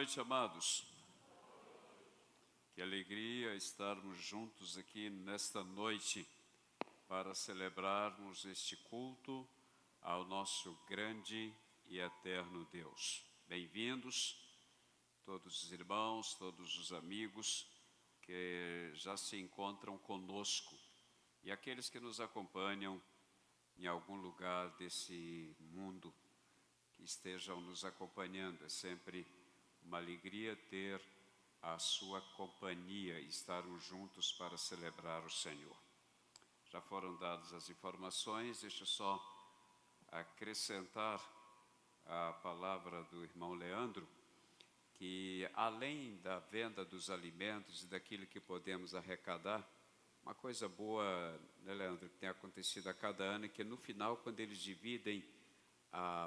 noite, amados. Que alegria estarmos juntos aqui nesta noite para celebrarmos este culto ao nosso grande e eterno Deus. Bem-vindos, todos os irmãos, todos os amigos que já se encontram conosco e aqueles que nos acompanham em algum lugar desse mundo, que estejam nos acompanhando. É sempre uma alegria ter a sua companhia e estarmos juntos para celebrar o Senhor. Já foram dadas as informações, deixa eu só acrescentar a palavra do irmão Leandro, que além da venda dos alimentos e daquilo que podemos arrecadar, uma coisa boa, né, Leandro, que tem acontecido a cada ano, é que no final, quando eles dividem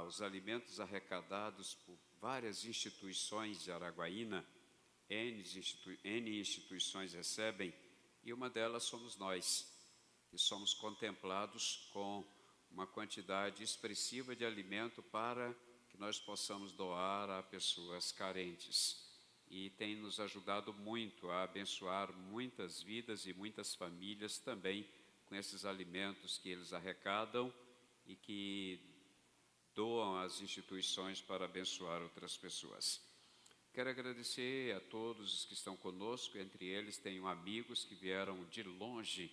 os alimentos arrecadados por várias instituições de Araguaína, N instituições recebem, e uma delas somos nós, que somos contemplados com uma quantidade expressiva de alimento para que nós possamos doar a pessoas carentes. E tem nos ajudado muito a abençoar muitas vidas e muitas famílias também com esses alimentos que eles arrecadam e que doam às instituições para abençoar outras pessoas. Quero agradecer a todos os que estão conosco, entre eles tenho amigos que vieram de longe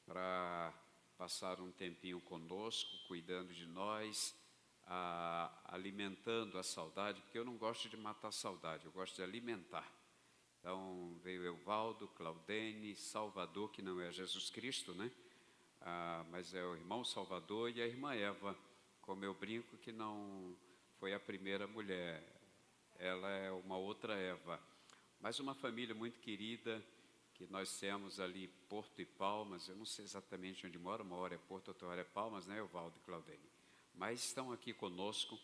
para passar um tempinho conosco, cuidando de nós, alimentando a saudade, porque eu não gosto de matar a saudade, eu gosto de alimentar. Então veio Evaldo, Claudene, Salvador, que não é Jesus Cristo, né? Mas é o irmão Salvador e a irmã Eva, como eu brinco, que não foi a primeira mulher, ela é uma outra Eva. Mas uma família muito querida, que nós temos ali, Porto e Palmas, eu não sei exatamente onde mora, uma hora é Porto, outra hora é Palmas, né, Evaldo e Claudene? Mas estão aqui conosco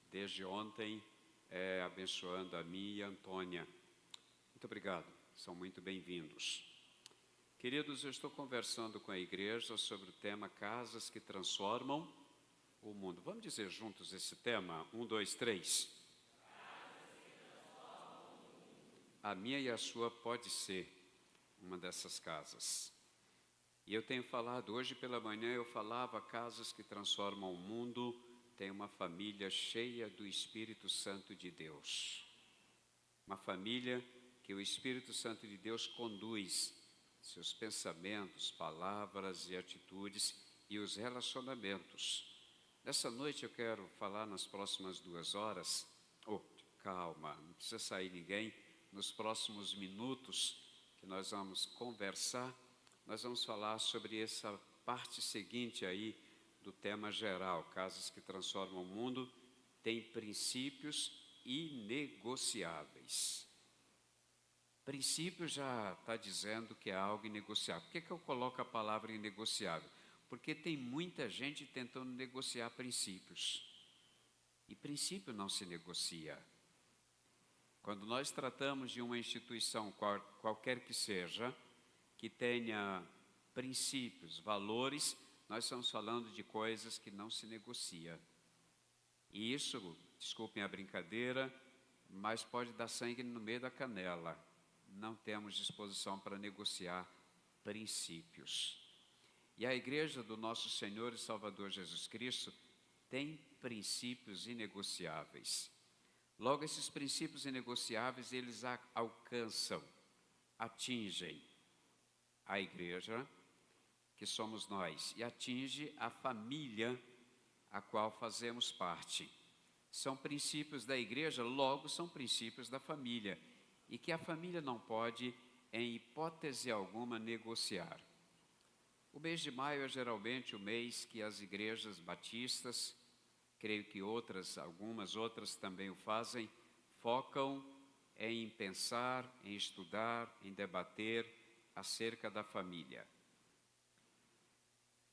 desde ontem, abençoando a mim e a Antônia. Muito obrigado, são muito bem-vindos. Queridos, eu estou conversando com a igreja sobre o tema Casas que Transformam o Mundo. Vamos dizer juntos esse tema? 1, 2, 3. A minha e a sua pode ser uma dessas casas. E eu tenho falado, hoje pela manhã eu falava, casas que transformam o mundo, tem uma família cheia do Espírito Santo de Deus. Uma família que o Espírito Santo de Deus conduz seus pensamentos, palavras e atitudes e os relacionamentos. Nessa noite eu quero falar nas próximas 2 horas, calma, não precisa sair ninguém, nos próximos minutos que nós vamos conversar, nós vamos falar sobre essa parte seguinte aí do tema geral, casas que transformam o mundo, tem princípios inegociáveis. Princípio já está dizendo que é algo inegociável. Por que eu coloco a palavra inegociável? Porque tem muita gente tentando negociar princípios. E princípio não se negocia. Quando nós tratamos de uma instituição, qualquer que seja, que tenha princípios, valores, nós estamos falando de coisas que não se negocia. E isso, desculpem a brincadeira, mas pode dar sangue no meio da canela. Não temos disposição para negociar princípios. E a igreja do nosso Senhor e Salvador Jesus Cristo tem princípios inegociáveis. Logo, esses princípios inegociáveis, eles alcançam, atingem a igreja, que somos nós, e atinge a família a qual fazemos parte. São princípios da igreja, logo são princípios da família, e que a família não pode, em hipótese alguma, negociar. O mês de maio é geralmente o mês que as igrejas batistas, creio que algumas outras também o fazem, focam em pensar, em estudar, em debater acerca da família.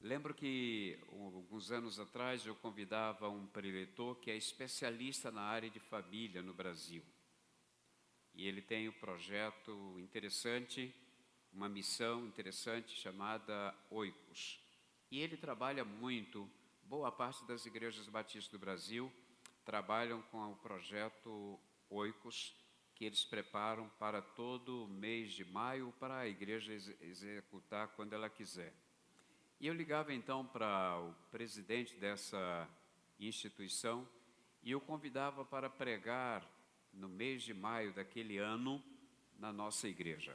Lembro que alguns anos atrás eu convidava um preletor que é especialista na área de família no Brasil. E ele tem um projeto interessante, uma missão interessante chamada Oikos. E ele trabalha muito, boa parte das igrejas batistas do Brasil trabalham com o projeto Oikos, que eles preparam para todo o mês de maio para a igreja executar quando ela quiser. E eu ligava então para o presidente dessa instituição e eu convidava para pregar no mês de maio daquele ano na nossa igreja.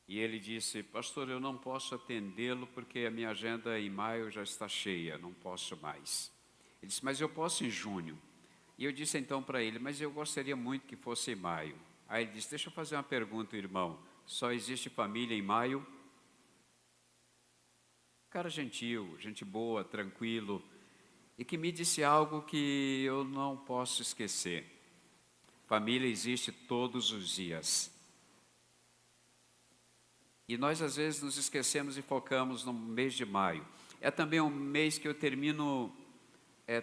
E ele disse: pastor, eu não posso atendê-lo porque a minha agenda em maio já está cheia, não posso mais. Ele disse: mas eu posso em junho. E eu disse então para ele: mas eu gostaria muito que fosse em maio. Aí ele disse: deixa eu fazer uma pergunta, irmão, só existe família em maio? Cara gentil, gente boa, tranquilo, e que me disse algo que eu não posso esquecer: família existe todos os dias. E nós às vezes nos esquecemos e focamos no mês de maio. É também um mês que eu termino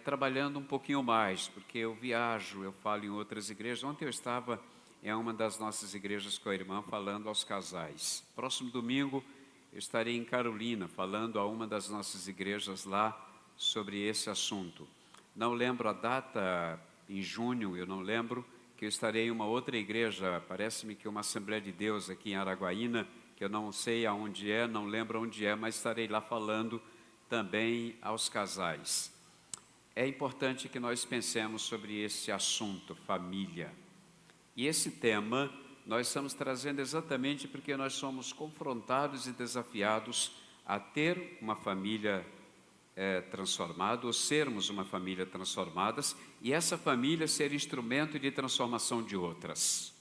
trabalhando um pouquinho mais, porque eu viajo, eu falo em outras igrejas. Ontem eu estava em uma das nossas igrejas com a irmã falando aos casais. Próximo domingo eu estarei em Carolina falando a uma das nossas igrejas lá sobre esse assunto. Não lembro a data, em junho, eu não lembro, que eu estarei em uma outra igreja, parece-me que uma Assembleia de Deus aqui em Araguaína, que eu não sei aonde é, não lembro onde é, mas estarei lá falando também aos casais. É importante que nós pensemos sobre esse assunto, família. E esse tema nós estamos trazendo exatamente porque nós somos confrontados e desafiados a ter uma família transformada, ou sermos uma família transformada, e essa família ser instrumento de transformação de outras.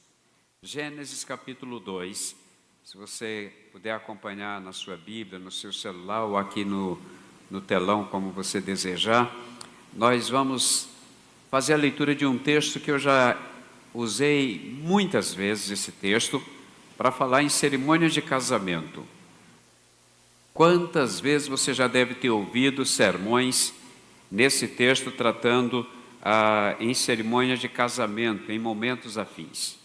Gênesis capítulo 2, se você puder acompanhar na sua Bíblia, no seu celular ou aqui no telão, como você desejar, nós vamos fazer a leitura de um texto que eu já usei muitas vezes, esse texto, para falar em cerimônia de casamento. Quantas vezes você já deve ter ouvido sermões nesse texto tratando em cerimônia de casamento, em momentos afins?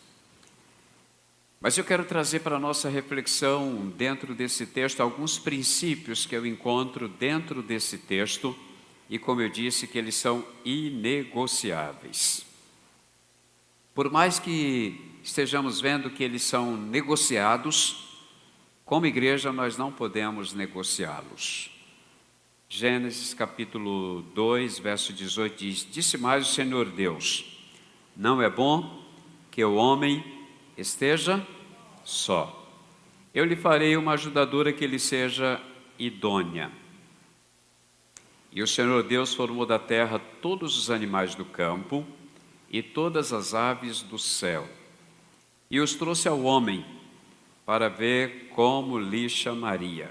Mas eu quero trazer para a nossa reflexão, dentro desse texto, alguns princípios que eu encontro dentro desse texto, e como eu disse, que eles são inegociáveis. Por mais que estejamos vendo que eles são negociados, como igreja nós não podemos negociá-los. Gênesis capítulo 2, verso 18 diz: disse mais o Senhor Deus: não é bom que o homem esteja só. Eu lhe farei uma ajudadora que lhe seja idônea. E o Senhor Deus formou da terra todos os animais do campo e todas as aves do céu, e os trouxe ao homem para ver como lhe chamaria.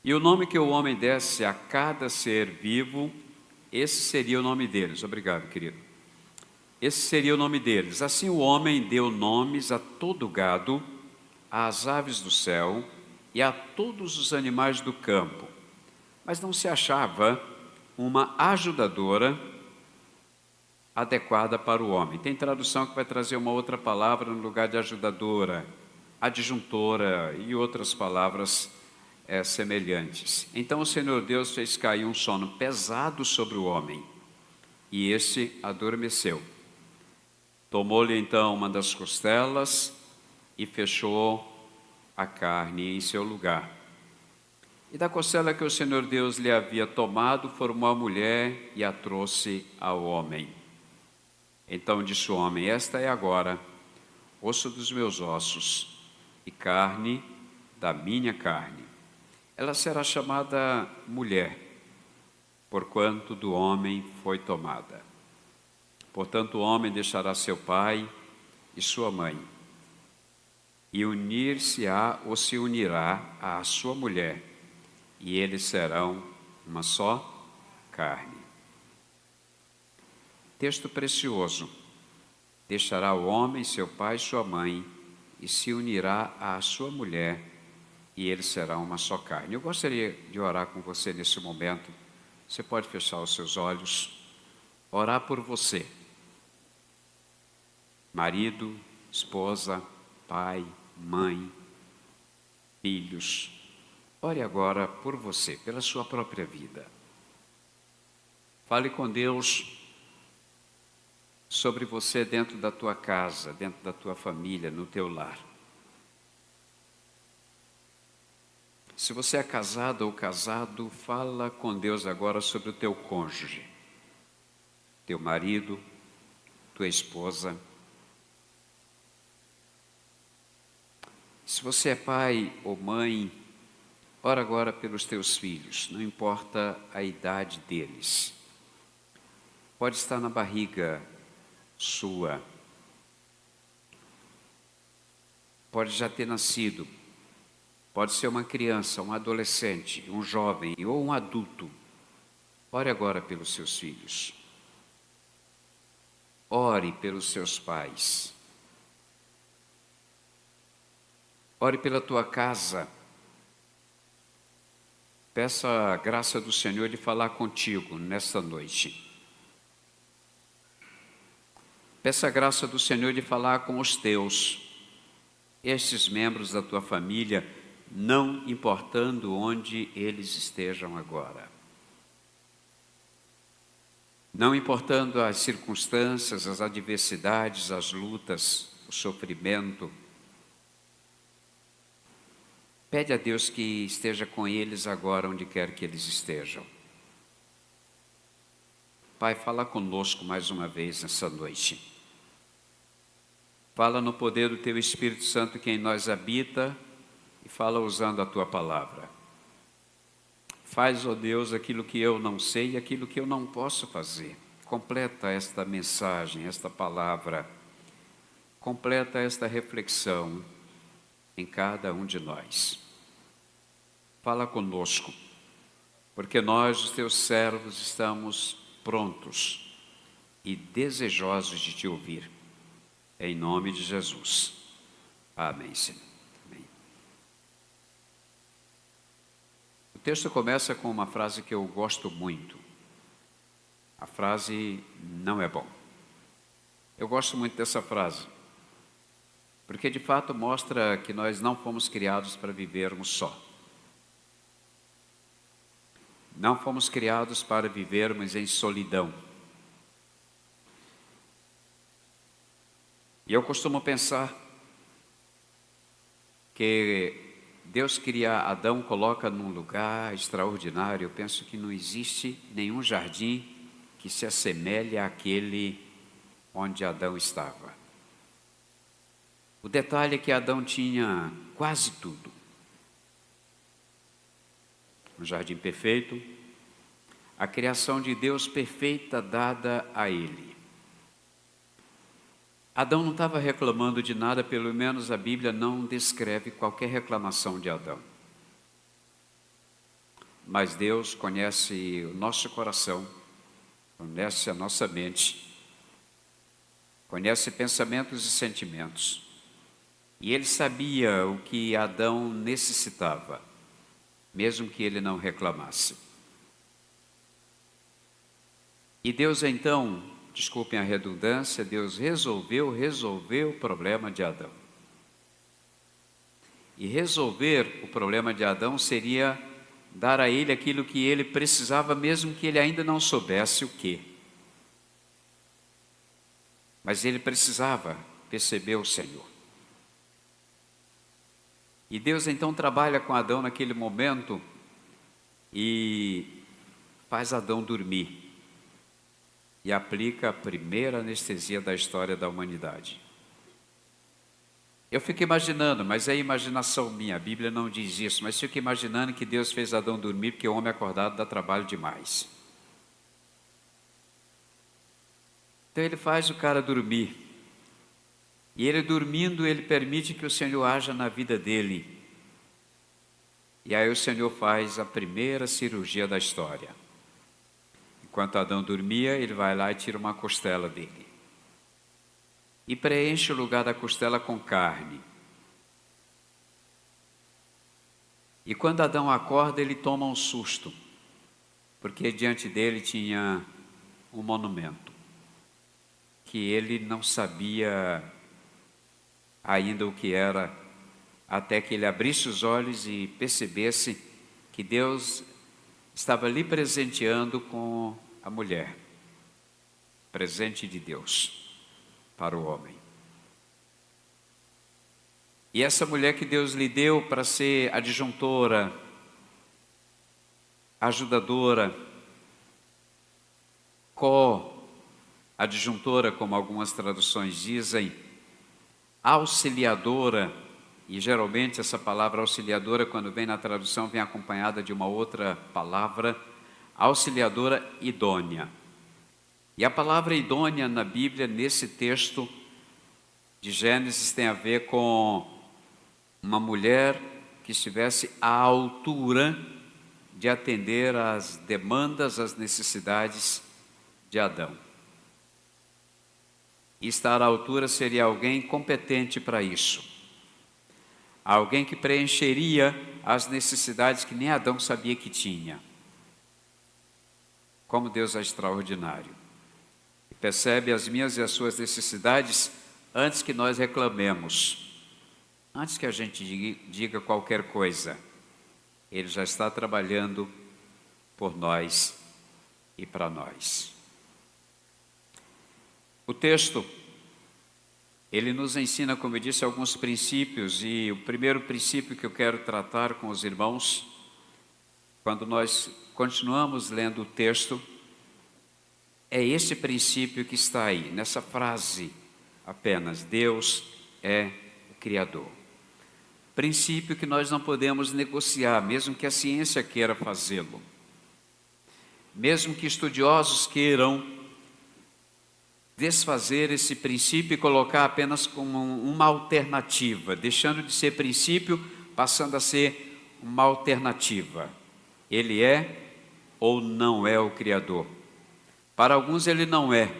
E o nome que o homem desse a cada ser vivo, esse seria o nome deles. Obrigado, querido. Esse seria o nome deles. Assim o homem deu nomes a todo o gado, às aves do céu e a todos os animais do campo. Mas não se achava uma ajudadora adequada para o homem. Tem tradução que vai trazer uma outra palavra no lugar de ajudadora, adjuntora e outras palavras semelhantes. Então o Senhor Deus fez cair um sono pesado sobre o homem, e esse adormeceu. Tomou-lhe então uma das costelas e fechou a carne em seu lugar. E da costela que o Senhor Deus lhe havia tomado, formou a mulher e a trouxe ao homem. Então disse o homem: esta é agora osso dos meus ossos e carne da minha carne. Ela será chamada mulher, porquanto do homem foi tomada. Portanto, o homem deixará seu pai e sua mãe, e unir-se-á ou se unirá à sua mulher, e eles serão uma só carne. Texto precioso. Deixará o homem seu pai e sua mãe, e se unirá à sua mulher, e eles serão uma só carne. Eu gostaria de orar com você nesse momento. Você pode fechar os seus olhos, orar por você. Marido, esposa, pai, mãe, filhos. Ore agora por você, pela sua própria vida. Fale com Deus sobre você dentro da tua casa, dentro da tua família, no teu lar. Se você é casado ou casado, fala com Deus agora sobre o teu cônjuge, teu marido, tua esposa. Se você é pai ou mãe, ora agora pelos teus filhos, não importa a idade deles. Pode estar na barriga sua, pode já ter nascido, pode ser uma criança, um adolescente, um jovem ou um adulto. Ore agora pelos seus filhos. Ore pelos seus pais. Ore pela tua casa. Peça a graça do Senhor de falar contigo nesta noite. Peça a graça do Senhor de falar com os teus, estes membros da tua família, não importando onde eles estejam agora. Não importando as circunstâncias, as adversidades, as lutas, o sofrimento. Pede a Deus que esteja com eles agora, onde quer que eles estejam. Pai, fala conosco mais uma vez nessa noite. Fala no poder do Teu Espírito Santo que em nós habita e fala usando a Tua palavra. Faz, ó Deus, aquilo que eu não sei e aquilo que eu não posso fazer. Completa esta mensagem, esta palavra. Completa esta reflexão em cada um de nós. Fala conosco, porque nós, os Teus servos, estamos prontos e desejosos de Te ouvir. Em nome de Jesus. Amém, Senhor. Amém. O texto começa com uma frase que eu gosto muito. A frase não é bom. Eu gosto muito dessa frase, porque de fato mostra que nós não fomos criados para vivermos só. Não fomos criados para vivermos em solidão. E eu costumo pensar que Deus cria Adão, coloca num lugar extraordinário. Eu penso que não existe nenhum jardim que se assemelhe àquele onde Adão estava. O detalhe é que Adão tinha quase tudo. Um jardim perfeito, a criação de Deus perfeita dada a ele. Adão não estava reclamando de nada, pelo menos a Bíblia não descreve qualquer reclamação de Adão. Mas Deus conhece o nosso coração, conhece a nossa mente, conhece pensamentos e sentimentos. E Ele sabia o que Adão necessitava, mesmo que ele não reclamasse. E Deus então, desculpem a redundância, Deus resolveu o problema de Adão. E resolver o problema de Adão seria dar a ele aquilo que ele precisava, mesmo que ele ainda não soubesse o quê. Mas ele precisava perceber o Senhor. E Deus então trabalha com Adão naquele momento e faz Adão dormir. E aplica a primeira anestesia da história da humanidade. Eu fico imaginando, mas é imaginação minha, a Bíblia não diz isso, mas fico imaginando que Deus fez Adão dormir porque o homem acordado dá trabalho demais. Então ele faz o cara dormir. E ele dormindo, ele permite que o Senhor haja na vida dele. E aí o Senhor faz a primeira cirurgia da história. Enquanto Adão dormia, ele vai lá e tira uma costela dele. E preenche o lugar da costela com carne. E quando Adão acorda, ele toma um susto. Porque diante dele tinha um monumento. Que ele não sabia ainda o que era, até que ele abrisse os olhos e percebesse que Deus estava lhe presenteando com a mulher. presente de Deus para o homem. E essa mulher que Deus lhe deu para ser adjuntora, ajudadora, co-adjuntora, como algumas traduções dizem, auxiliadora, e geralmente essa palavra auxiliadora, quando vem na tradução, vem acompanhada de uma outra palavra, auxiliadora idônea. E a palavra idônea na Bíblia, nesse texto de Gênesis, tem a ver com uma mulher que estivesse à altura de atender às demandas, às necessidades de Adão. E estar à altura seria alguém competente para isso. Alguém que preencheria as necessidades que nem Adão sabia que tinha. Como Deus é extraordinário. Percebe as minhas e as suas necessidades antes que nós reclamemos. Antes que a gente diga qualquer coisa. Ele já está trabalhando por nós e para nós. O texto, ele nos ensina, como eu disse, alguns princípios, e o primeiro princípio que eu quero tratar com os irmãos, quando nós continuamos lendo o texto, é esse princípio que está aí, nessa frase apenas, Deus é o Criador. Princípio que nós não podemos negociar, mesmo que a ciência queira fazê-lo. Mesmo que estudiosos queiram desfazer esse princípio e colocar apenas como uma alternativa, deixando de ser princípio, passando a ser uma alternativa. Ele é ou não é o Criador? Para alguns ele não é,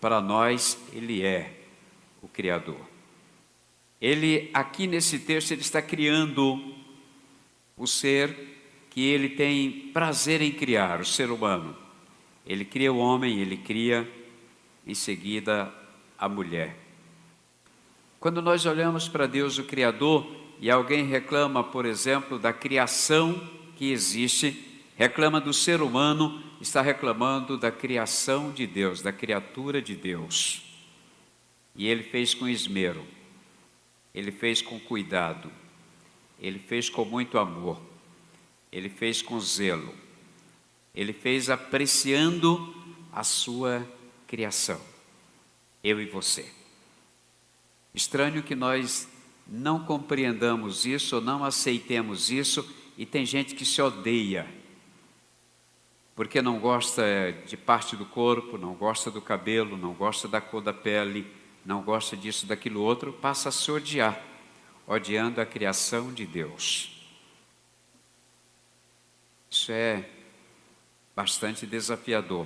para nós ele é o Criador. Ele, aqui nesse texto, ele está criando o ser que ele tem prazer em criar, o ser humano. Ele cria o homem, ele cria em seguida a mulher. Quando nós olhamos para Deus, o Criador, e alguém reclama, por exemplo, da criação que existe, reclama do ser humano, está reclamando da criação de Deus, da criatura de Deus. E ele fez com esmero, ele fez com cuidado, ele fez com muito amor, ele fez com zelo, ele fez apreciando a sua criação, eu e você. Estranho que nós não compreendamos isso, ou não aceitemos isso, e tem gente que se odeia, porque não gosta de parte do corpo, não gosta do cabelo, não gosta da cor da pele, não gosta disso, daquilo outro, passa a se odiar, odiando a criação de Deus. Isso é bastante desafiador.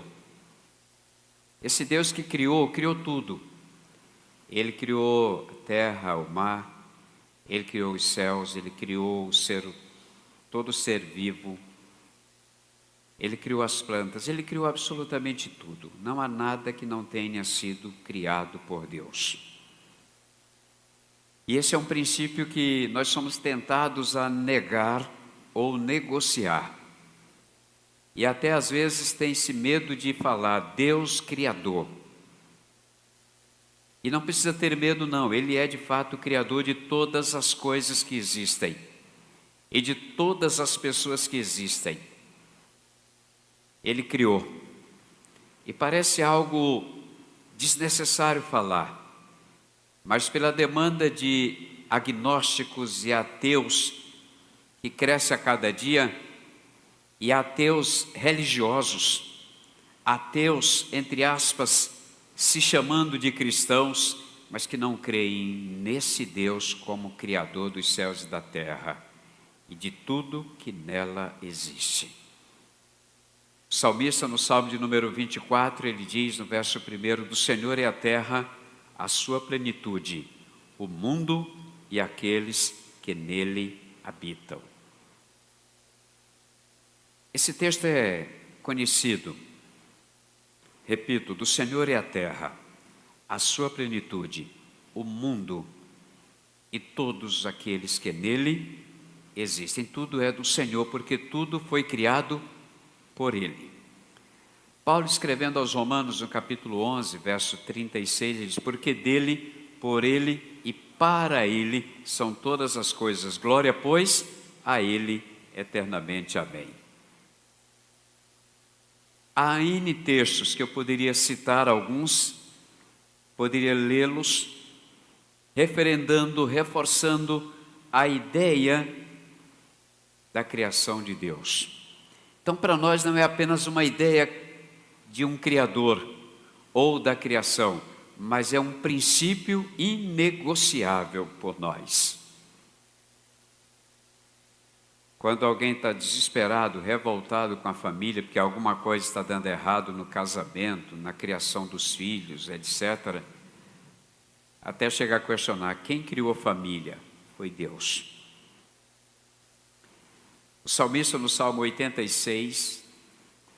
Esse Deus que criou tudo. Ele criou a terra, o mar, ele criou os céus, ele criou todo ser vivo, ele criou as plantas, ele criou absolutamente tudo. Não há nada que não tenha sido criado por Deus. E esse é um princípio que nós somos tentados a negar ou negociar. E até às vezes tem-se medo de falar Deus Criador. E não precisa ter medo não, Ele é de fato o Criador de todas as coisas que existem. E de todas as pessoas que existem. Ele criou. E parece algo desnecessário falar. Mas pela demanda de agnósticos e ateus que cresce a cada dia, e ateus religiosos, ateus, entre aspas, se chamando de cristãos, mas que não creem nesse Deus como Criador dos céus e da terra e de tudo que nela existe. O salmista, no Salmo de número 24, ele diz no verso 1, do Senhor é a terra, a sua plenitude, o mundo e aqueles que nele habitam. Esse texto é conhecido, repito, do Senhor é a terra, a sua plenitude, o mundo e todos aqueles que nele existem. Tudo é do Senhor, porque tudo foi criado por Ele. Paulo, escrevendo aos Romanos, no capítulo 11, verso 36, ele diz: porque dele, por ele e para ele são todas as coisas. Glória, pois, a ele eternamente. Amém. Há N textos que eu poderia citar alguns, poderia lê-los, referendando, reforçando a ideia da criação de Deus. Então, para nós não é apenas uma ideia de um Criador ou da criação, mas é um princípio inegociável por nós. Quando alguém está desesperado, revoltado com a família, porque alguma coisa está dando errado no casamento, na criação dos filhos, etc., até chegar a questionar: quem criou a família? Foi Deus. O salmista, no Salmo 86,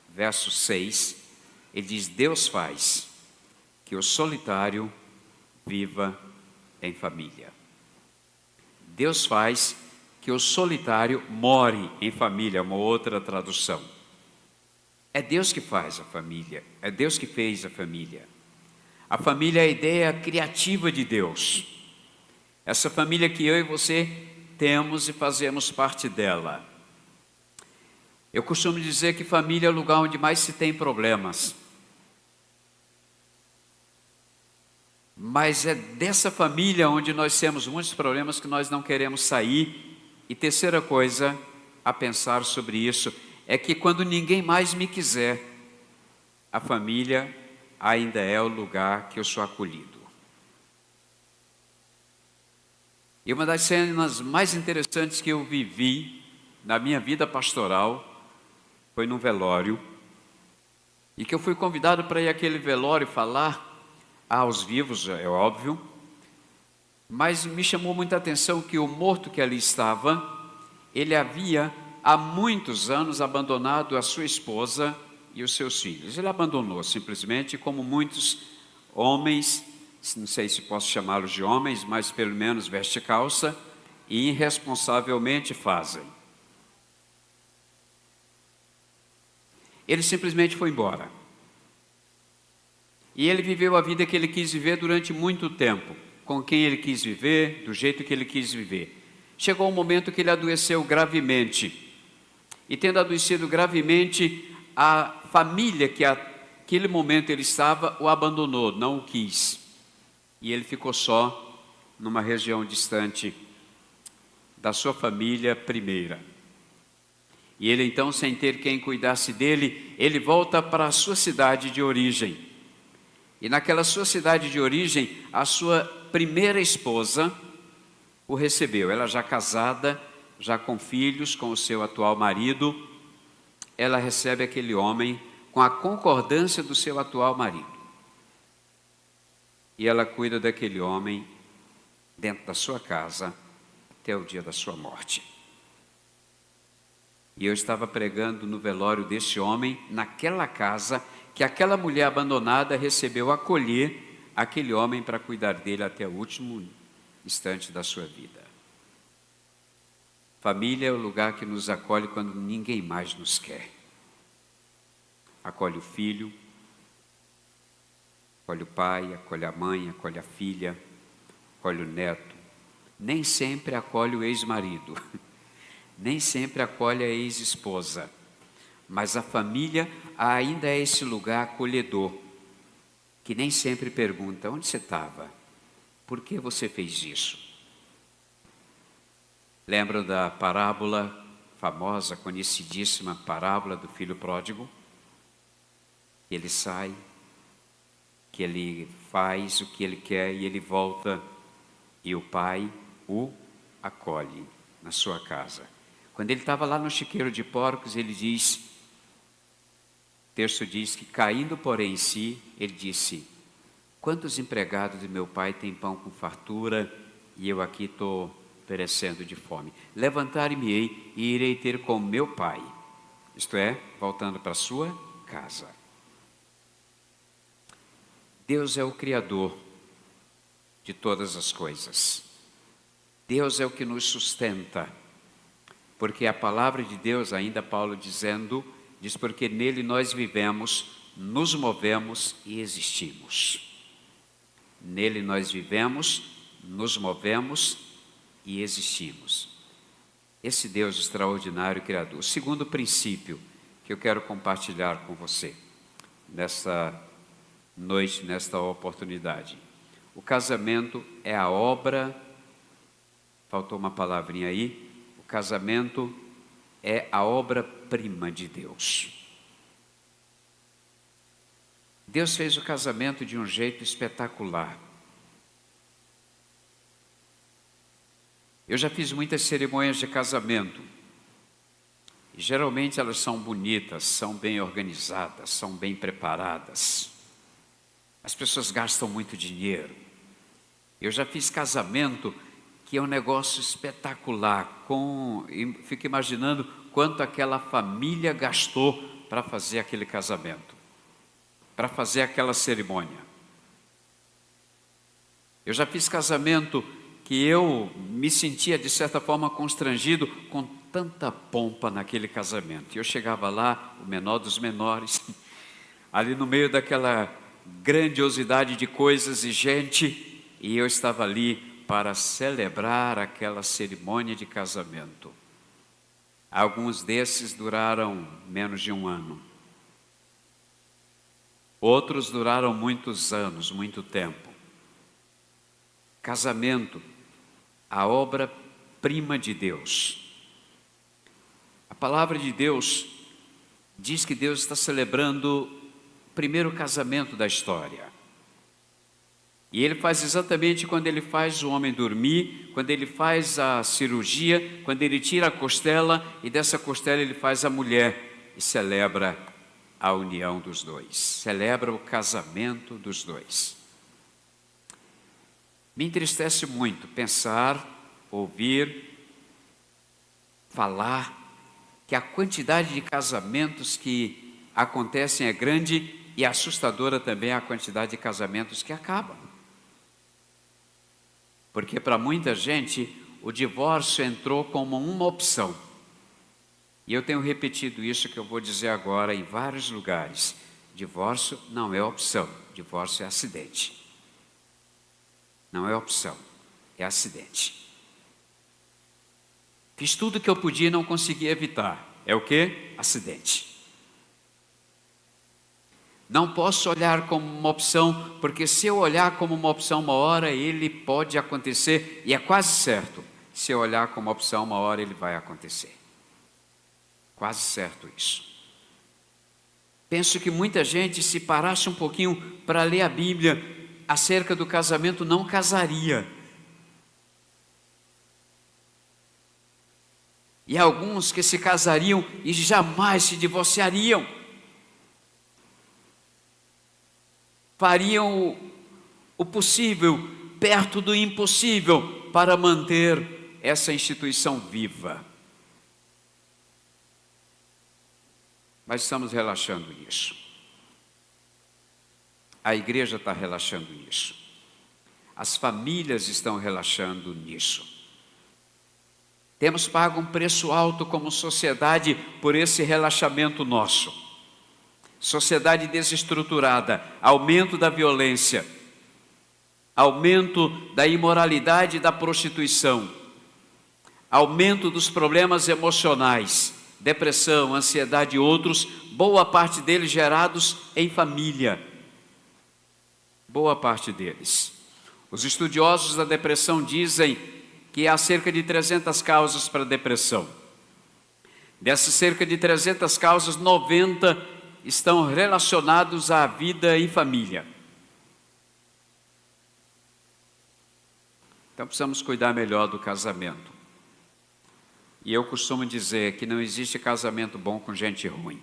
verso 6, ele diz: Deus faz que o solitário viva em família. Deus faz que o solitário more em família, uma outra tradução. É Deus que faz a família, é Deus que fez a família. A família é a ideia criativa de Deus. Essa família que eu e você temos e fazemos parte dela. Eu costumo dizer que família é o lugar onde mais se tem problemas. Mas é dessa família onde nós temos muitos problemas que nós não queremos sair. E terceira coisa a pensar sobre isso é que quando ninguém mais me quiser, a família ainda é o lugar que eu sou acolhido. E uma das cenas mais interessantes que eu vivi na minha vida pastoral foi num velório, e que eu fui convidado para ir àquele velório falar aos vivos, é óbvio, mas me chamou muita atenção que o morto que ali estava, ele havia há muitos anos abandonado a sua esposa e os seus filhos. Ele abandonou simplesmente, como muitos homens, não sei se posso chamá-los de homens, mas pelo menos veste calça e irresponsavelmente fazem. Ele simplesmente foi embora. E ele viveu a vida que ele quis viver durante muito tempo, com quem ele quis viver, do jeito que ele quis viver. Chegou um momento que ele adoeceu gravemente. E tendo adoecido gravemente, a família que naquele momento ele estava o abandonou, não o quis. E ele ficou só numa região distante da sua família primeira. E ele então, sem ter quem cuidasse dele, ele volta para a sua cidade de origem. E naquela sua cidade de origem, a sua primeira esposa o recebeu. Ela já casada, já com filhos, com o seu atual marido, ela recebe aquele homem com a concordância do seu atual marido. E ela cuida daquele homem dentro da sua casa até o dia da sua morte. E eu estava pregando no velório desse homem, naquela casa que aquela mulher abandonada recebeu acolher aquele homem para cuidar dele até o último instante da sua vida. Família é o lugar que nos acolhe quando ninguém mais nos quer. Acolhe o filho, acolhe o pai, acolhe a mãe, acolhe a filha, acolhe o neto. Nem sempre acolhe o ex-marido, nem sempre acolhe a ex-esposa. Mas a família ainda é esse lugar acolhedor, que nem sempre pergunta: onde você estava? Por que você fez isso? Lembram da parábola famosa, conhecidíssima parábola do filho pródigo? Ele sai, que ele faz o que ele quer e ele volta, e o pai o acolhe na sua casa. Quando ele estava lá no chiqueiro de porcos, ele diz, o texto diz que, caindo porém em si, ele disse: quantos empregados de meu pai têm pão com fartura e eu aqui estou perecendo de fome? Levantar-me-ei e irei ter com meu pai, isto é, voltando para a sua casa. Deus é o Criador de todas as coisas. Deus é o que nos sustenta, porque a palavra de Deus, ainda Paulo dizendo, diz: porque nele nós vivemos, nos movemos e existimos. Nele nós vivemos, nos movemos e existimos. Esse Deus extraordinário e criador. O segundo princípio que eu quero compartilhar com você nesta noite, nesta oportunidade. O casamento é a obra, faltou uma palavrinha aí, o casamento é a obra-prima de Deus. Deus fez o casamento de um jeito espetacular. Eu já fiz muitas cerimônias de casamento. E geralmente elas são bonitas, são bem organizadas, são bem preparadas. As pessoas gastam muito dinheiro. Eu já fiz casamento que é um negócio espetacular. E fico imaginando quanto aquela família gastou para fazer aquele casamento, para fazer aquela cerimônia. Eu já fiz casamento que eu me sentia de certa forma constrangido com tanta pompa naquele casamento. Eu chegava lá, o menor dos menores, ali no meio daquela grandiosidade de coisas e gente, e eu estava ali para celebrar aquela cerimônia de casamento. Alguns desses duraram menos de um ano. Outros duraram muitos anos, muito tempo. Casamento, a obra-prima de Deus. A palavra de Deus diz que Deus está celebrando o primeiro casamento da história. E Ele faz exatamente quando Ele faz o homem dormir, quando Ele faz a cirurgia, quando Ele tira a costela e dessa costela Ele faz a mulher e celebra a união dos dois, celebra o casamento dos dois. Me entristece muito pensar, ouvir, falar que a quantidade de casamentos que acontecem é grande e assustadora também a quantidade de casamentos que acabam. Porque para muita gente o divórcio entrou como uma opção. E eu tenho repetido isso que eu vou dizer agora em vários lugares. Divórcio não é opção, divórcio é acidente. Não é opção, é acidente. Fiz tudo que eu podia e não consegui evitar. É o quê? Acidente. Não posso olhar como uma opção, porque se eu olhar como uma opção uma hora, ele pode acontecer, e é quase certo. Se eu olhar como opção uma hora, ele vai acontecer. Quase certo isso. Penso que muita gente, se parasse um pouquinho para ler a Bíblia acerca do casamento, não casaria. E alguns que se casariam e jamais se divorciariam. Fariam o possível perto do impossível para manter essa instituição viva. Mas estamos relaxando nisso. A igreja está relaxando nisso. As famílias estão relaxando nisso. Temos pago um preço alto como sociedade por esse relaxamento nosso. Sociedade desestruturada, aumento da violência, aumento da imoralidade e da prostituição, aumento dos problemas emocionais, depressão, ansiedade e outros, boa parte deles gerados em família. Boa parte deles. Os estudiosos da depressão dizem que há cerca de 300 causas para a depressão. Dessas cerca de 300 causas, 90 estão relacionados à vida em família. Então precisamos cuidar melhor do casamento. E eu costumo dizer que não existe casamento bom com gente ruim.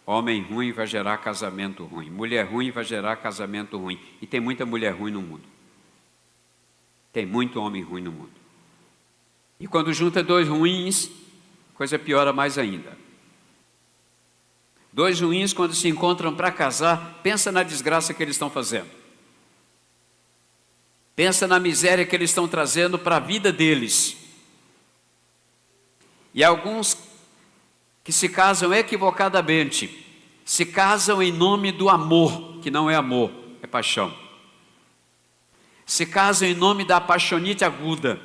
Homem ruim vai gerar casamento ruim. Mulher ruim vai gerar casamento ruim. E tem muita mulher ruim no mundo. Tem muito homem ruim no mundo. E quando junta dois ruins, a coisa piora mais ainda. Dois ruins, quando se encontram para casar, pensa na desgraça que eles estão fazendo. Pensa na miséria que eles estão trazendo para a vida deles. E alguns que se casam equivocadamente, se casam em nome do amor, que não é amor, é paixão. Se casam em nome da apaixonite aguda.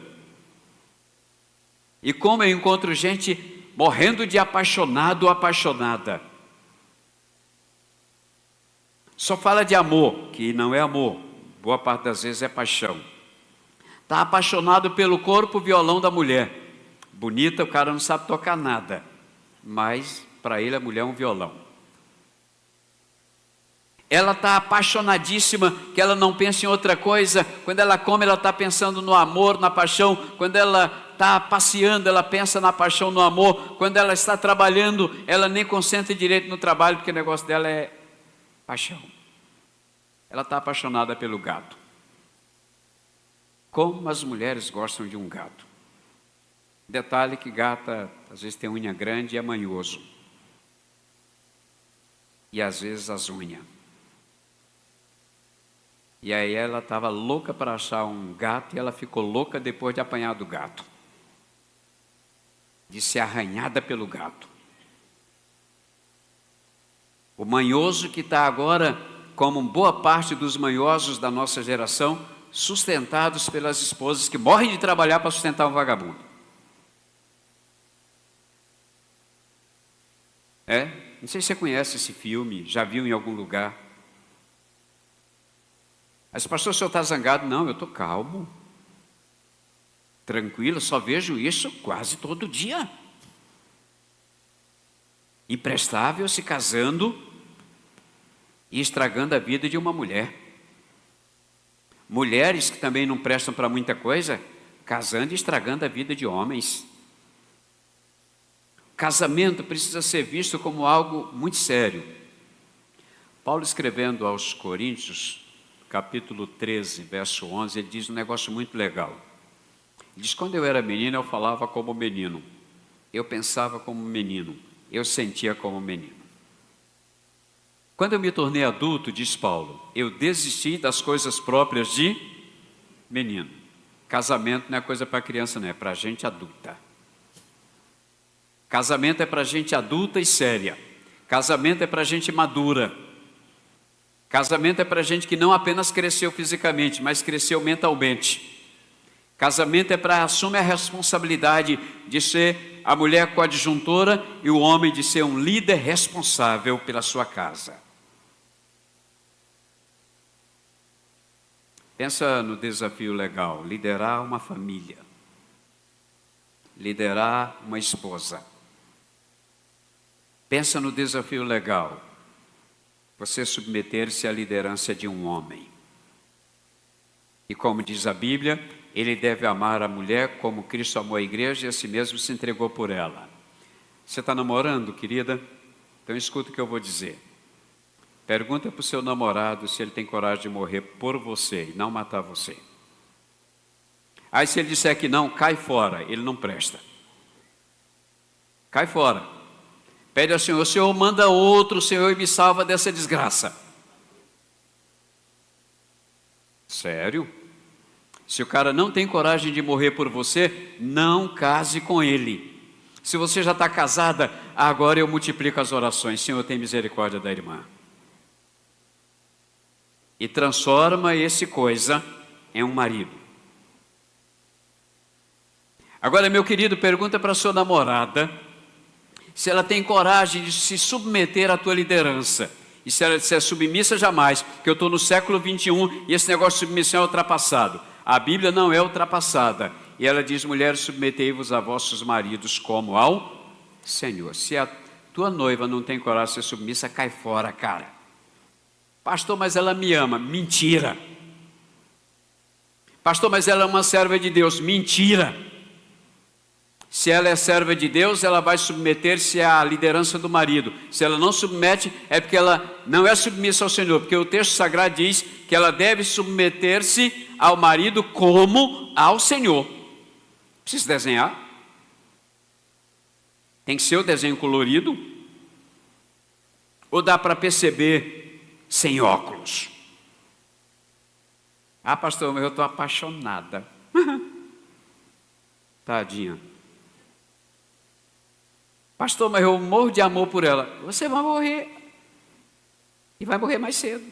E como eu encontro gente morrendo de apaixonado ou apaixonada. Só fala de amor, que não é amor, boa parte das vezes é paixão. Está apaixonado pelo corpo violão da mulher. Bonita, o cara não sabe tocar nada, mas para ele a mulher é um violão. Ela está apaixonadíssima, que ela não pensa em outra coisa. Quando ela come, ela está pensando no amor, na paixão. Quando ela está passeando, ela pensa na paixão, no amor. Quando ela está trabalhando, ela nem concentra direito no trabalho, porque o negócio dela é paixão. Ela está apaixonada pelo gato. Como as mulheres gostam de um gato. Detalhe que gata, às vezes tem unha grande e é manhoso. E às vezes as unhas. E aí ela estava louca para achar um gato e ela ficou louca depois de apanhar do gato. De ser arranhada pelo gato. O manhoso que está agora, como boa parte dos manhosos da nossa geração, sustentados pelas esposas que morrem de trabalhar para sustentar um vagabundo. Não sei se você conhece esse filme, já viu em algum lugar. Mas pastor, o senhor está zangado? Não, eu estou calmo. Tranquilo, só vejo isso quase todo dia. Imprestável se casando e estragando a vida de uma mulher. Mulheres que também não prestam para muita coisa, casando e estragando a vida de homens. Casamento precisa ser visto como algo muito sério. Paulo, escrevendo aos Coríntios, capítulo 13, verso 11, ele diz um negócio muito legal. Ele diz, quando eu era menino, eu falava como menino. Eu pensava como menino. Eu sentia como menino. Quando eu me tornei adulto, diz Paulo, eu desisti das coisas próprias de menino. Casamento não é coisa para criança, não, é para gente adulta. Casamento é para gente adulta e séria. Casamento é para gente madura. Casamento é para gente que não apenas cresceu fisicamente, mas cresceu mentalmente. Casamento é para assumir a responsabilidade de ser a mulher coadjuntora e o homem de ser um líder responsável pela sua casa. Pensa no desafio legal, liderar uma família, liderar uma esposa. Pensa no desafio legal, você submeter-se à liderança de um homem. E como diz a Bíblia, ele deve amar a mulher como Cristo amou a igreja e a si mesmo se entregou por ela. Você está namorando, querida? Então escuta o que eu vou dizer. Pergunta para o seu namorado se ele tem coragem de morrer por você e não matar você. Aí se ele disser que não, cai fora, ele não presta. Cai fora. Pede ao Senhor, o Senhor manda outro, Senhor, e me salva dessa desgraça. Sério? Se o cara não tem coragem de morrer por você, não case com ele. Se você já está casada, agora eu multiplico as orações. Senhor, tem misericórdia da irmã. E transforma esse coisa em um marido. Agora, meu querido, pergunta para a sua namorada se ela tem coragem de se submeter à tua liderança. E se ela disser submissa, jamais, porque eu estou no século 21 e esse negócio de submissão é ultrapassado. A Bíblia não é ultrapassada. E ela diz, mulheres, submetei-vos a vossos maridos como ao Senhor. Se a tua noiva não tem coragem de ser submissa, cai fora, cara. Pastor, mas ela me ama. Mentira. Pastor, mas ela é uma serva de Deus. Mentira. Se ela é serva de Deus, ela vai submeter-se à liderança do marido. Se ela não submete, é porque ela não é submissa ao Senhor. Porque o texto sagrado diz que ela deve submeter-se ao marido como ao Senhor. Precisa desenhar? Tem que ser o desenho colorido? Ou dá para perceber sem óculos? Ah, pastor, mas eu estou apaixonada. Tadinha. Pastor, mas eu morro de amor por ela. Você vai morrer. e vai morrer mais cedo.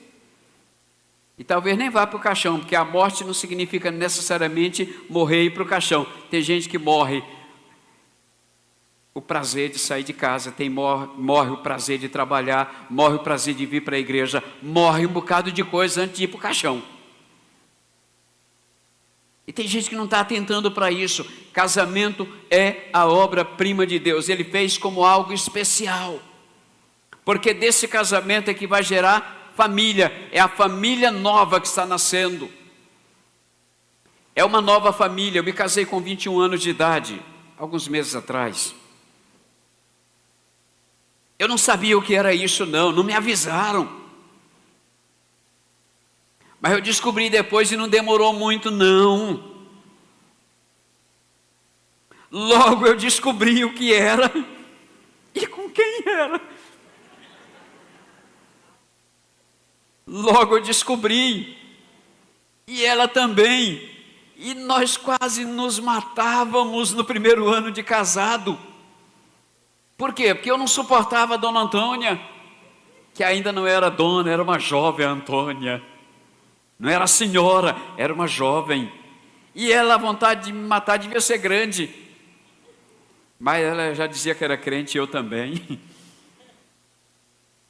E talvez nem vá para o caixão, porque a morte não significa necessariamente morrer e ir para o caixão. Tem gente que morre o prazer de sair de casa, morre o prazer de trabalhar, morre o prazer de vir para a igreja, morre um bocado de coisa antes de ir para o caixão. E tem gente que não está atentando para isso. Casamento é a obra-prima de Deus. Ele fez como algo especial, porque desse casamento é que vai gerar família. É a família nova que está nascendo. É uma nova família. Eu me casei com 21 anos de idade, alguns meses atrás. Eu não sabia o que era isso, não me avisaram. Mas eu descobri depois e não demorou muito, não. Logo eu descobri o que era e com quem era. Logo eu descobri, e ela também, e nós quase nos matávamos no primeiro ano de casado. Por quê? Porque eu não suportava a dona Antônia, que ainda não era dona, era uma jovem Antônia, não era senhora, era uma jovem, e ela, a vontade de me matar devia ser grande, mas ela já dizia que era crente e eu também.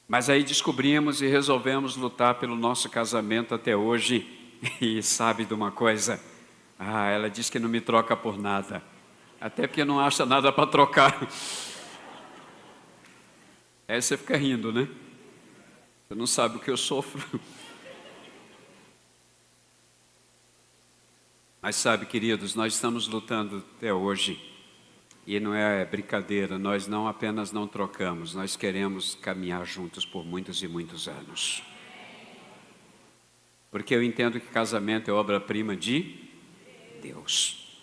Mas aí descobrimos e resolvemos lutar pelo nosso casamento até hoje. E sabe de uma coisa? Ela diz que não me troca por nada, até porque não acha nada para trocar. Aí você fica rindo, né? Você não sabe o que eu sofro. Mas sabe, queridos, nós estamos lutando até hoje. E não é brincadeira, nós não apenas não trocamos, nós queremos caminhar juntos por muitos e muitos anos. Porque eu entendo que casamento é obra-prima de Deus.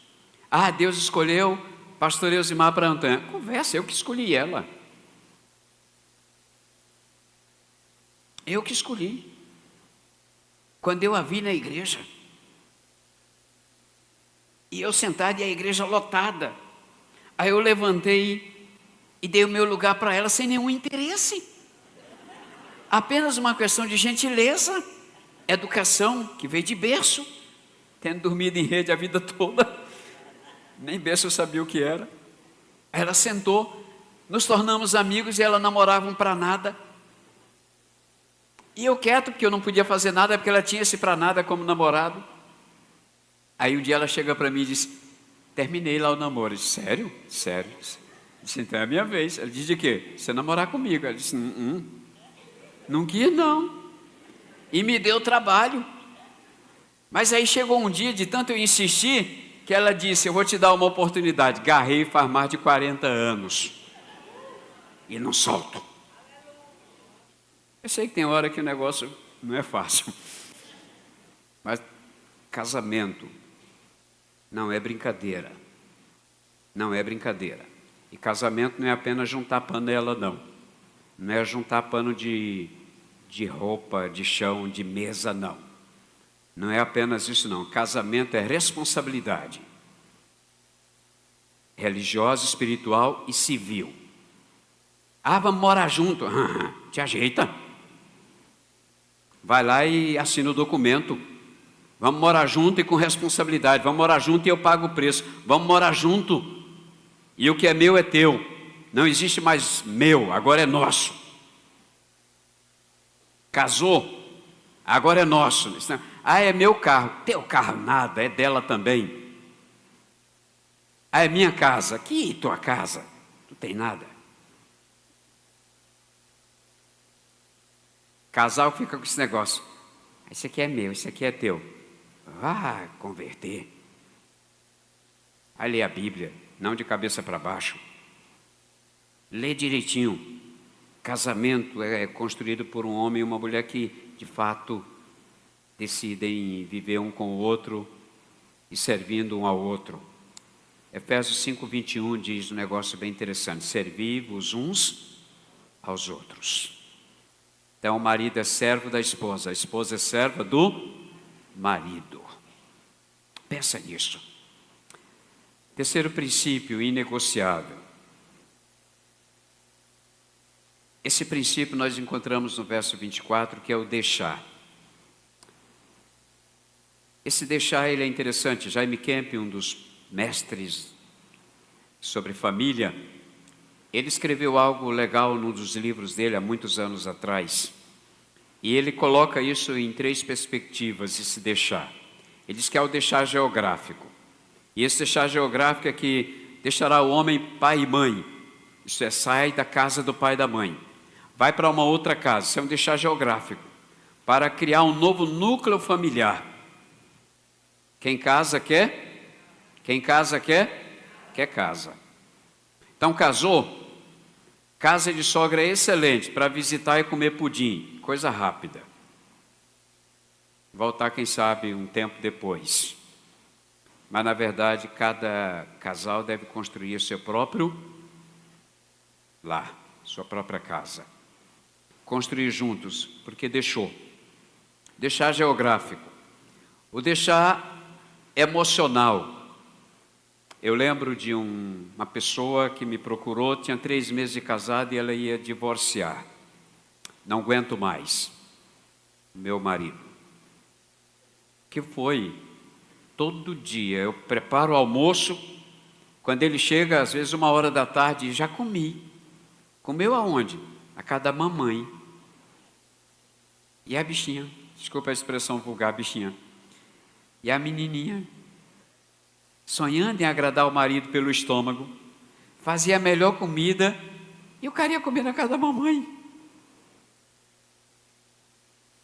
Deus escolheu pastor Elzimar para Antônia. Conversa, eu que escolhi ela. Eu que escolhi. Quando eu a vi na igreja, e eu sentado e a igreja lotada, aí eu levantei e dei o meu lugar para ela sem nenhum interesse. Apenas uma questão de gentileza, educação, que veio de berço, tendo dormido em rede a vida toda, nem berço eu sabia o que era. Ela sentou, nos tornamos amigos e ela namorava um para nada. E eu quieto, porque eu não podia fazer nada, porque ela tinha esse para nada como namorado. Aí um dia ela chega para mim e diz: terminei lá o namoro. Eu disse: sério? Sério. Eu disse: então é a minha vez. Ela disse: de quê? Você namorar comigo. Ela disse: não quis não. E me deu trabalho. Mas aí chegou um dia, de tanto eu insistir, que ela disse: eu vou te dar uma oportunidade. Garrei faz mais de 40 anos. E não solto. Eu sei que tem hora que o negócio não é fácil. Mas casamento não é brincadeira. Não é brincadeira. E casamento não é apenas juntar panela, não. Não é juntar pano de roupa, de chão, de mesa, não. Não é apenas isso, não. Casamento é responsabilidade. Religiosa, espiritual e civil. Vamos morar junto. Te ajeita. Vai lá e assina o documento. Vamos morar junto e com responsabilidade. Vamos morar junto e eu pago o preço. Vamos morar junto e o que é meu é teu. Não existe mais meu, agora é nosso. Casou, agora é nosso. É meu carro. Teu carro nada, é dela também. É minha casa. Que tua casa? Tu tem nada. Casal fica com esse negócio. Esse aqui é meu, esse aqui é teu. Converter. Aí lê a Bíblia, não de cabeça para baixo. Lê direitinho. Casamento é construído por um homem e uma mulher que, de fato, decidem viver um com o outro e servindo um ao outro. Efésios 5:21 diz um negócio bem interessante: servi-vos uns aos outros. Então o marido é servo da esposa, a esposa é serva do marido. Pensa nisso. Terceiro princípio inegociável. Esse princípio nós encontramos no verso 24, que é o deixar. Esse deixar, ele é interessante. Jaime Kemp, um dos mestres sobre família, ele escreveu algo legal num dos livros dele há muitos anos atrás. E ele coloca isso em 3 perspectivas, esse deixar. Ele diz que é o deixar geográfico. E esse deixar geográfico é que deixará o homem pai e mãe. Isso é, sai da casa do pai e da mãe. Vai para uma outra casa. Isso é um deixar geográfico. Para criar um novo núcleo familiar. Quem casa quer? Quem casa quer? Quer casa. Então casou? Casa de sogra é excelente para visitar e comer pudim. Coisa rápida. Voltar, quem sabe, um tempo depois. Mas, na verdade, cada casal deve construir o seu próprio lar, sua própria casa. Construir juntos, porque deixou. Deixar geográfico. O deixar emocional. Eu lembro de uma pessoa que me procurou, tinha 3 meses de casada e ela ia divorciar. Não aguento mais. Meu marido. Que foi? Todo dia eu preparo o almoço, quando ele chega, às vezes 1h da tarde, já comi. Comeu aonde? Na casa da mamãe. E a bichinha, desculpa a expressão vulgar, bichinha. E a menininha, sonhando em agradar o marido pelo estômago, fazia a melhor comida e o cara ia comer na casa da mamãe.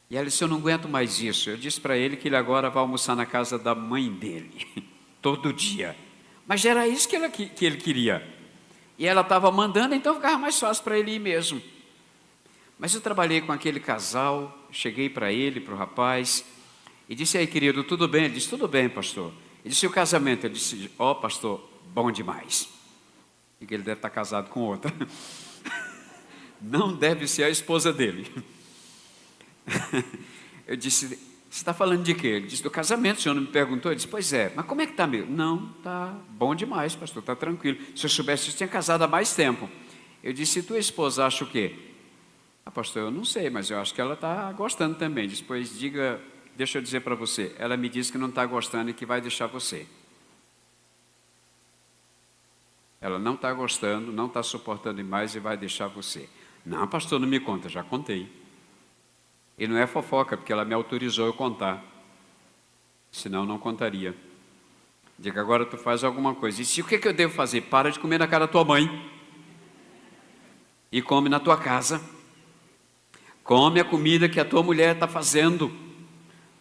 E ela disse, eu não aguento mais isso. Eu disse para ele que ele agora vai almoçar na casa da mãe dele, todo dia. Mas era isso que ele queria. E ela estava mandando, então ficava mais fácil para ele ir mesmo. Mas eu trabalhei com aquele casal, cheguei para ele, para o rapaz, e disse, aí querido, tudo bem? Ele disse, tudo bem, pastor. Ele disse, o casamento? Ele disse, ó pastor, bom demais. E que ele deve estar casado com outra. Não deve ser a esposa dele. Eu disse, você está falando de quê? Ele disse, do casamento, o senhor não me perguntou? Eu disse, pois é, mas como é que está mesmo? Não, está bom demais, pastor, está tranquilo. Se eu soubesse, eu tinha casado há mais tempo. Eu disse, e tua esposa acha o quê? Ah, pastor, eu não sei, mas eu acho que ela está gostando também. Ele disse, pois diga, deixa eu dizer para você, ela me disse que não está gostando e que vai deixar você. Ela não está gostando, não está suportando mais e vai deixar você. Não, pastor, não me conta, já contei. E não é fofoca, porque ela me autorizou a contar. Senão não contaria. Diga, agora tu faz alguma coisa. E se o que eu devo fazer? Para de comer na cara da tua mãe. E come na tua casa. Come a comida que a tua mulher está fazendo.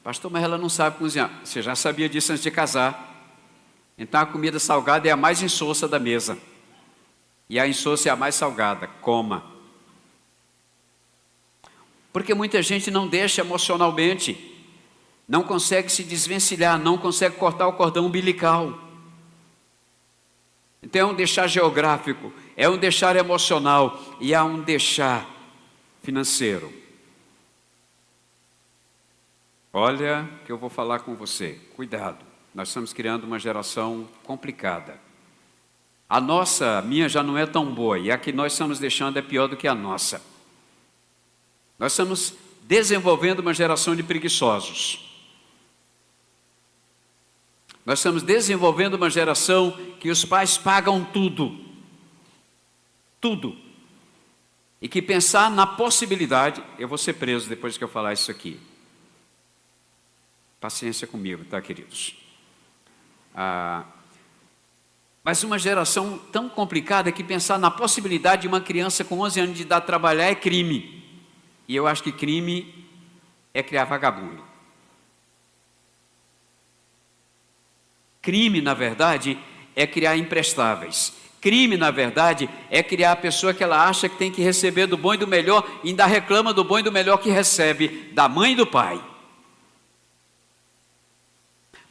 Pastor, mas ela não sabe cozinhar. Você já sabia disso antes de casar. Então a comida salgada é a mais insossa da mesa. E a insossa é a mais salgada. Coma. Porque muita gente não deixa emocionalmente. Não consegue se desvencilhar, não consegue cortar o cordão umbilical. Então é um deixar geográfico, é um deixar emocional e há um deixar financeiro. Olha que eu vou falar com você, cuidado, nós estamos criando uma geração complicada. A minha já não é tão boa e a que nós estamos deixando é pior do que a nossa. Nós estamos desenvolvendo uma geração de preguiçosos. Nós estamos desenvolvendo uma geração que os pais pagam tudo. Tudo. E que pensar na possibilidade, eu vou ser preso depois que eu falar isso aqui. Paciência comigo, tá, queridos? Mas uma geração tão complicada que pensar na possibilidade de uma criança com 11 anos de idade trabalhar é crime. E eu acho que crime é criar vagabundo. Crime, na verdade, é criar imprestáveis. Crime, na verdade, é criar a pessoa que ela acha que tem que receber do bom e do melhor e ainda reclama do bom e do melhor que recebe da mãe e do pai.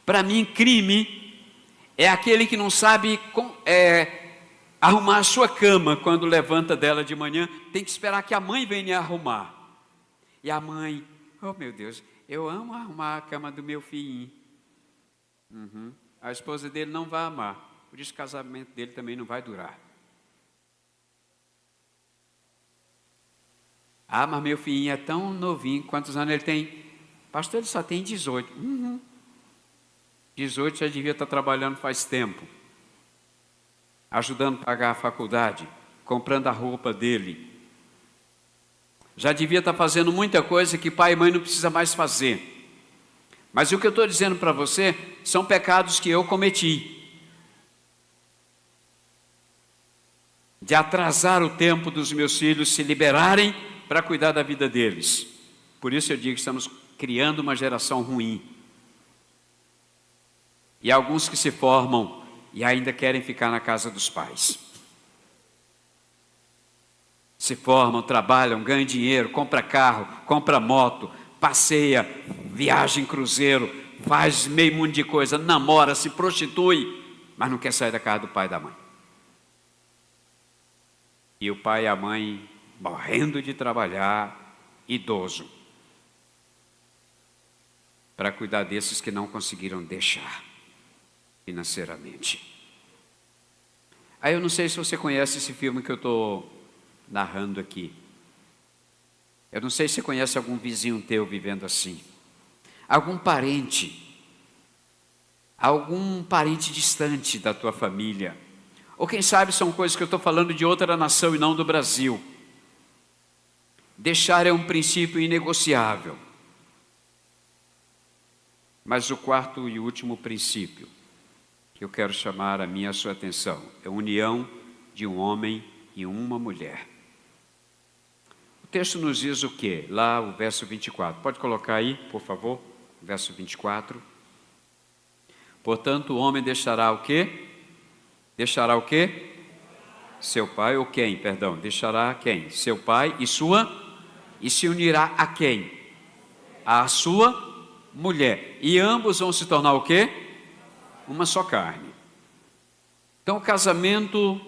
Para mim, crime é aquele que não sabe arrumar a sua cama quando levanta dela de manhã, tem que esperar que a mãe venha arrumar. E a mãe, oh meu Deus, eu amo arrumar a cama do meu filhinho. A esposa dele não vai amar, por isso o casamento dele também não vai durar. Ah, mas meu filhinho é tão novinho. Quantos anos ele tem? Pastor, ele só tem 18. 18 já devia estar trabalhando faz tempo. Ajudando a pagar a faculdade. Comprando a roupa dele. Já devia estar fazendo muita coisa que pai e mãe não precisam mais fazer. Mas o que eu estou dizendo para você são pecados que eu cometi. De atrasar o tempo dos meus filhos se liberarem para cuidar da vida deles. Por isso eu digo que estamos criando uma geração ruim. E alguns que se formam e ainda querem ficar na casa dos pais. Se formam, trabalham, ganham dinheiro, compra carro, compra moto, passeia, viaja em cruzeiro, faz meio mundo de coisa, namora, se prostitui, mas não quer sair da casa do pai e da mãe. E o pai e a mãe morrendo de trabalhar, idoso, para cuidar desses que não conseguiram deixar financeiramente. Aí eu não sei se você conhece esse filme que eu estou narrando aqui. Eu não sei se você conhece algum vizinho teu vivendo assim. Algum parente distante da tua família. Ou quem sabe são coisas que eu estou falando de outra nação e não do Brasil. Deixar é um princípio inegociável. Mas o quarto e último princípio que eu quero chamar a minha e a sua atenção é a união de um homem e uma mulher. O texto nos diz o quê? Lá o verso 24. Pode colocar aí, por favor, verso 24. Portanto, o homem deixará o quê? Deixará o quê? Seu pai ou quem? Perdão, deixará quem? Seu pai e sua... E se unirá a quem? A sua mulher. E ambos vão se tornar o quê? Uma só carne. Então o casamento,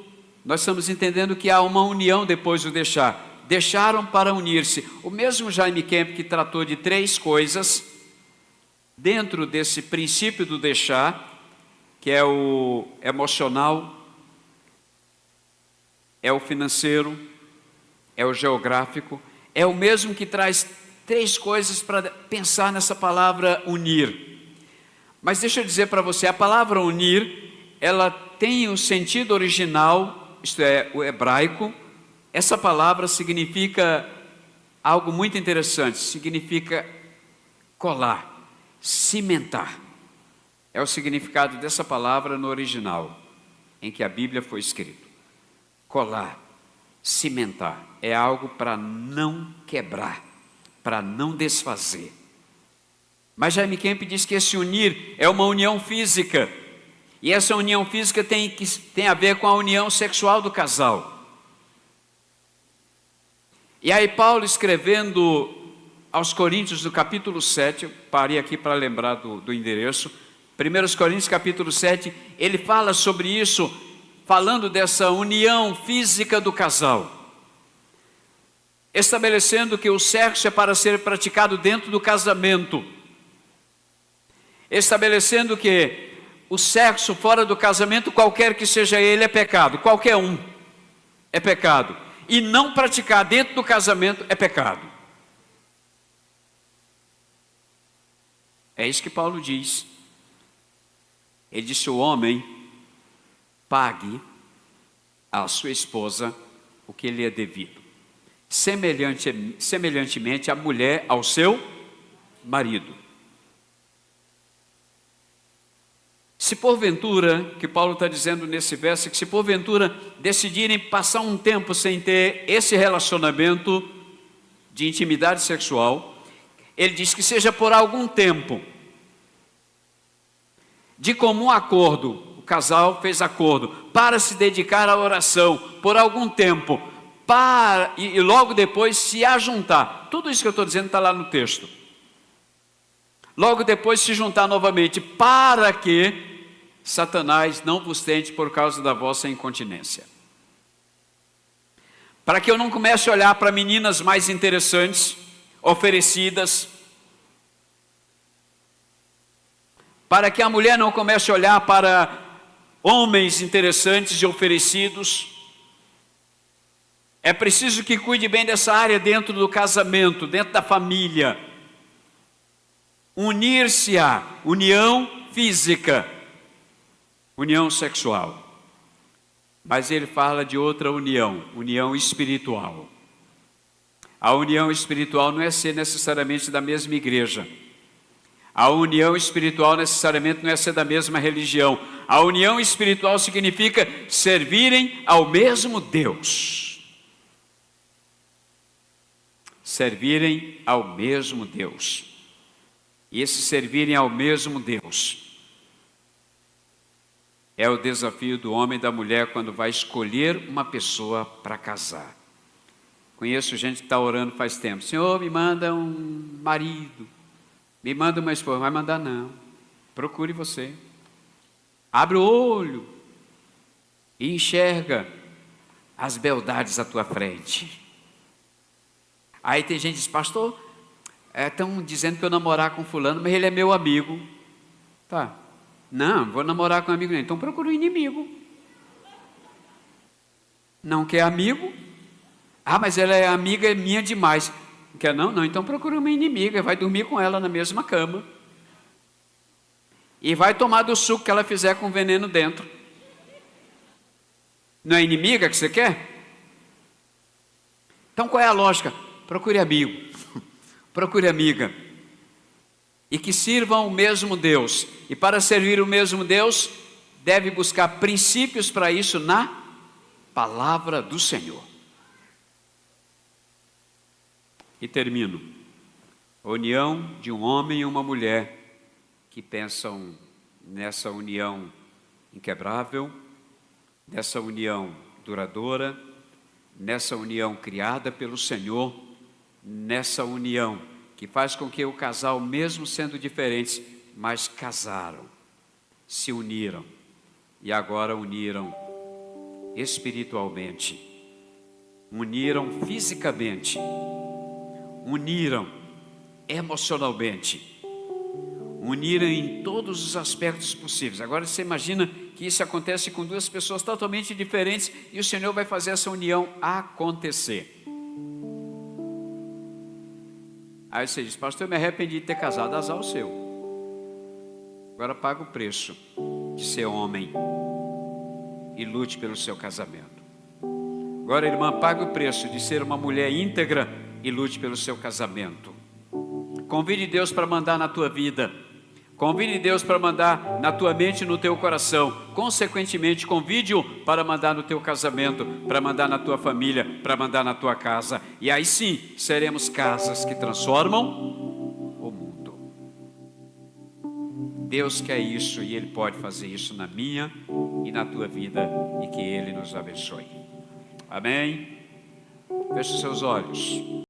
nós estamos entendendo que há uma união depois do deixar. Deixaram para unir-se. O mesmo Jaime Kemp que tratou de 3 coisas, dentro desse princípio do deixar, que é o emocional, é o financeiro, é o geográfico, é o mesmo que traz 3 coisas para pensar nessa palavra unir. Mas deixa eu dizer para você, a palavra unir, ela tem o sentido original, isto é, o hebraico. Essa palavra significa algo muito interessante, significa colar, cimentar. É o significado dessa palavra no original, em que a Bíblia foi escrito. Colar, cimentar, é algo para não quebrar, para não desfazer. Mas Jaime Kemp diz que esse unir é uma união física, e essa união física tem a ver com a união sexual do casal. E aí Paulo, escrevendo aos Coríntios, do capítulo 7, eu parei aqui para lembrar do endereço, 1 Coríntios capítulo 7, ele fala sobre isso, falando dessa união física do casal, estabelecendo que o sexo é para ser praticado dentro do casamento, estabelecendo que o sexo fora do casamento, qualquer que seja ele, é pecado, qualquer um é pecado, e não praticar dentro do casamento é pecado. É isso que Paulo diz. Ele disse: o homem pague à sua esposa o que lhe é devido, semelhantemente a mulher ao seu marido. Se porventura, que Paulo está dizendo nesse verso, que se porventura decidirem passar um tempo sem ter esse relacionamento de intimidade sexual, ele diz que seja por algum tempo, de comum acordo, o casal fez acordo, para se dedicar à oração, por algum tempo, e logo depois se ajuntar. Tudo isso que eu estou dizendo está lá no texto. Logo depois se juntar novamente, para que Satanás não vos tente por causa da vossa incontinência. Para que eu não comece a olhar para meninas mais interessantes, oferecidas. Para que a mulher não comece a olhar para homens interessantes e oferecidos. É preciso que cuide bem dessa área dentro do casamento, dentro da família. Unir-se à união física, união sexual. Mas ele fala de outra união, união espiritual. A união espiritual não é ser necessariamente da mesma igreja. A união espiritual necessariamente não é ser da mesma religião. A união espiritual significa servirem ao mesmo Deus. Servirem ao mesmo Deus. E esse servirem ao mesmo Deus é o desafio do homem e da mulher quando vai escolher uma pessoa para casar. Conheço gente que está orando faz tempo. Senhor, me manda um marido, me manda uma esposa. Não vai mandar não. Procure você. Abre o olho e enxerga as beldades à tua frente. Aí tem gente que diz, pastor, estão dizendo para eu namorar com fulano, mas ele é meu amigo. Tá. Não, vou namorar com um amigo, não. Então procura um inimigo. Não quer amigo? Ah, mas ela é amiga minha demais. Não quer não? Não, então procura uma inimiga, vai dormir com ela na mesma cama. E vai tomar do suco que ela fizer com veneno dentro. Não é inimiga que você quer? Então qual é a lógica? Procure amigo. Procure amiga. E que sirvam o mesmo Deus. E para servir o mesmo Deus, deve buscar princípios para isso na palavra do Senhor. E termino. A união de um homem e uma mulher que pensam nessa união inquebrável, nessa união duradoura, nessa união criada pelo Senhor, nessa união que faz com que o casal, mesmo sendo diferentes, mas casaram, se uniram e agora uniram espiritualmente, uniram fisicamente, uniram emocionalmente, uniram em todos os aspectos possíveis. Agora você imagina que isso acontece com duas pessoas totalmente diferentes e o Senhor vai fazer essa união acontecer. Aí você diz, pastor, eu me arrependi de ter casado. Azar o seu. Agora paga o preço de ser homem e lute pelo seu casamento. Agora, irmã, paga o preço de ser uma mulher íntegra e lute pelo seu casamento. Convide Deus para mandar na tua vida. Convide Deus para mandar na tua mente e no teu coração. Consequentemente, convide-o para mandar no teu casamento, para mandar na tua família, para mandar na tua casa. E aí sim, seremos casas que transformam o mundo. Deus quer isso e Ele pode fazer isso na minha e na tua vida e que Ele nos abençoe. Amém? Feche os seus olhos.